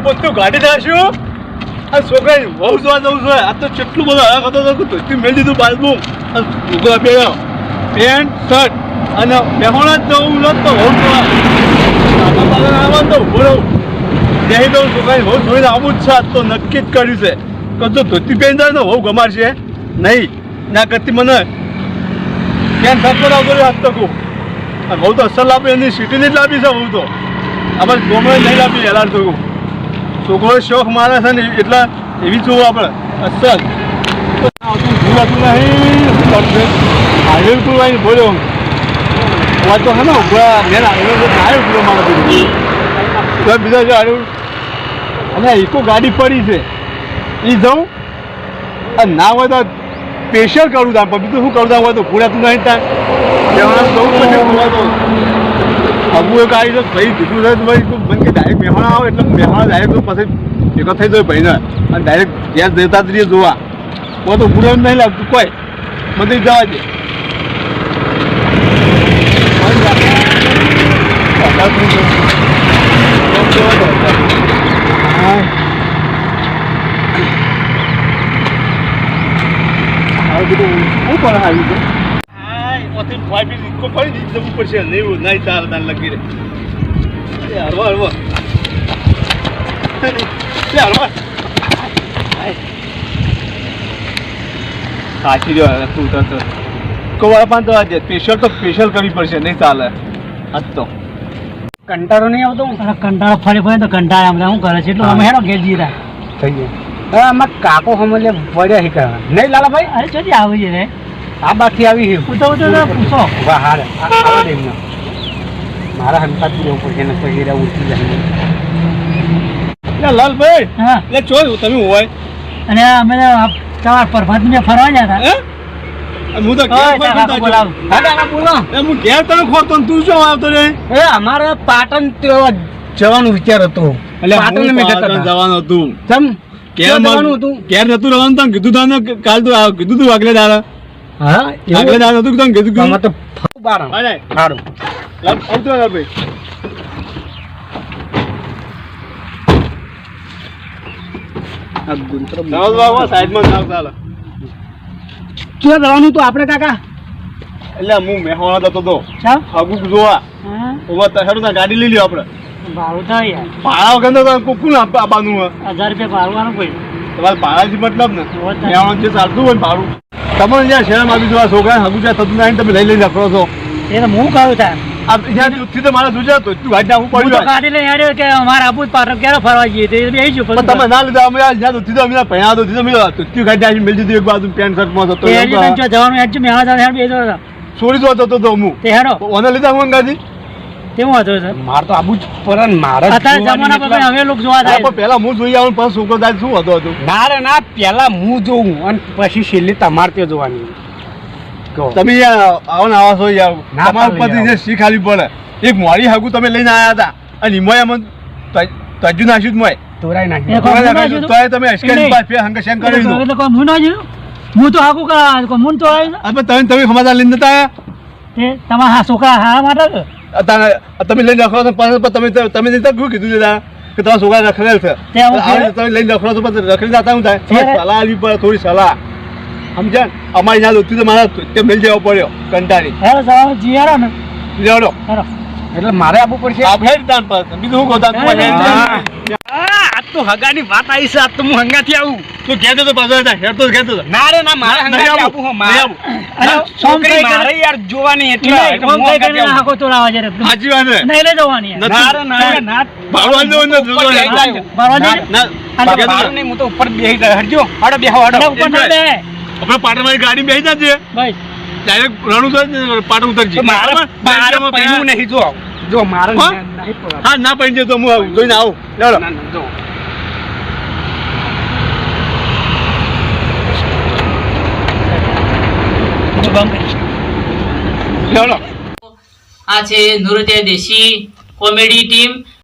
બધું ગાડી નાખ્યું આ છોકરા બહુ જોવા જવું છે આ તો કેટલું બધું હવા કરતો હતો ધોતી મેળ દીધું બાજુ છોકરા પહેર્યો પેન્ટ શર્ટ અને બેહોણા જ જવું નત તો બહુ જોવા આવવાનું તો ઉભો રહું જઈ દઉં છોકરા બહુ જોઈને આવું જ છે આજ તો નક્કી જ કર્યું છે કદો ધોતી પહેરી જાય ને બહુ ગમાડશે નહીં ના કરતી મને કેમ થતો આવતો હાથ તો કહું બહુ તો અસર લાવી એની સિટીની જ લાવી છે બહુ તો આપણે ગમે નહીં લાવી હેલાર થયું છોકરો શોખ મારે છે ને એટલા એવી જોવું આપણે અસર ભૂલાતું નહીં હાઈવે પૂરું આવીને બોલ્યો વાત તો હે ને ઉભા મેં હાઈવે પૂરો મારે બધું બીજા જે હાઈવે અને ઇકો ગાડી પડી છે એ જવું અને ના હોય તો સ્પેશિયલ કરું તા પણ બીજું શું કરું તા હોય તો ભૂલાતું નહીં ત્યાં જવું પછી ભૂલા તો અબુ એક આવી ભાઈ કીધું છે ભાઈ મને કે ડાયરેક્ટ મહેમાન આવે એટલે મહેમાન ડાયરેક્ટ પછી ભેગો થઈ જાય ભાઈને અને ડાયરેક્ટ ગેસ દેતા જ રહીએ જોવા તો પૂરો નહીં લાગતું કોઈ મને જવા દે શું પણ આવી છે જવું પડશે નહીં નહીં ચાલે તાર લગી રે હળવા હળવા હળવા સાચી રહ્યો તું તો કવાળા પાંચ વાગે સ્પેશિયલ તો સ્પેશિયલ કરવી પડશે નહીં ચાલે આજ તો કંટાળો નહીં આવતો કંટાળો ફરી ફરી તો કંટાળે અમને શું કરે છે એટલું અમે હેડો ઘેર જીરા થઈ ગયું હવે આમાં કાકો સમજે પડ્યા શી કરવા નહીં લાલાભાઈ અરે ચોથી આવી છે રે આ બાકી આવી છે પૂછો પૂછો વાહ હારે આવો દે એમને મારા હંતા પૂરો પડશે ને પછી રે ઉઠી જાય લાલભાઈ હા એટલે ચોય તમે હોય અને અમે સવાર પરભાત મેં ફરવા ગયા હતા હું તો હું ઘેર તમે ખોરતો તું શું આવતો રે એ અમારે પાટણ જવાનું વિચાર હતો પાટણ જવાનું હતું કેમ જવાનું હતું ઘેર નતું રહેવાનું તને કીધું તને કાલ તો કીધું તું આગલે દાડા હા આગલે દાડા નતું તને કીધું તો સારું આવતો ભાઈ ક્યાં જવાનું હતું આપણે કાકા એટલે હું મેહોણા જતો હતો ચાલ હગુ જોવા ગાડી લઈ લ્યો આપણે ભાડું થાય યાર ભાડા વગર તો કોણ આપવાનું હોય 1000 રૂપિયા ભાડવાનું કોઈ તમારે ભાડાથી મતલબ ને મેહોણા જે ચાલતું હોય ને ભાડું તમે જ્યાં શહેરમાં આવી જોવા છોકરા હગુ જ્યાં થતું નહીં તમે લઈ લઈને રાખો છો એ તો હું કહું થાય જ્યાંથી તો મારા જોજે તો તું ગાડી નાખવું પડ્યું ગાડી લઈને આવ્યો કે અમારે આબુ પાટણ ક્યારે ફરવા જઈએ તો એ જ તમે ના લીધા અમે જ્યાં તો સીધો અમે ભણ્યા તો સીધો મેળવ્યા તો તું ગાડી આવી મેળ દીધી એક બાજુ પેન્ટ શર્ટમાં હતો જવાનું હેડ મેં છોડી દો તો હું તે હેડો ઓને લીધા હું ગાડી કેવું હતું સર માર તો આબુ જ પર મારા અત્યારે જમાના પર હવે લોકો જોવા જાય પેલા હું જોઈ આવું પણ છોકરો જાય શું હતો ના રે ના પેલા હું જોઉં અને પછી છેલ્લી તમારે તે જોવાની તમે આવો ને આવા છો યાર તમારા ઉપરથી જે શીખ આલી પડે એક મોડી હાગુ તમે લઈને આવ્યા હતા અને ઈમોય એમ તજુ નાખ્યું જ મોય તોરાઈ નાખી તો તમે અશ્કેરી પાસ ફેર હંગ શેન કરી દીધું એટલે કોઈ હું ના જોયું હું તો હાકું કા મુન તો આવ્યો તમે સમાધાન લઈને નતા આવ્યા તે તમારા હા છોકરા હા માટે તમે લઈને રખડો છો તમે તમે શું કીધું દાદા કે તમારા છોકરા રખડેલ છે તમે લઈને રખડો છો પછી રખડી જતા શું થાય સલાહ આપવી પડે થોડી સલાહ સમજ્યા અમારી યાદ હોતી તો મારા તે મેળ જવો પડ્યો કંટાળી જીયારો ને લેવડો એટલે મારે આપવું પડશે આપણે દાન પર બીજું શું કહો આ તો હગાની વાત આવી છે આ તો હું હંગાથી આવું તો કહેતો તો પાછો હેડતો કહેતો ના રે ના મારે હંગાથી આપવું હો મારે છોકરી મારે યાર જોવાની એટલે કોમ કઈ કરીને હાકો ચોરાવા જરે સાચી વાત છે નહીં લઈ જવાની ના રે ના બાળવા દો ને બારવા નહીં હું તો ઉપર બેહી જાય હટજો હડો બેહો હડો ઉપર ના બે આપણે પાટણમાં ગાડી બેસી જશે ભાઈ ડાયરેક્ટ રણું પાટણ ઉતરજે મારે પૈનું નહીં જો મારે નહીં હા ના પૈન તો હું જોઈને આવું લેવડો જો લેવડો આ છે નૃત્ય દેશી કોમેડી ટીમ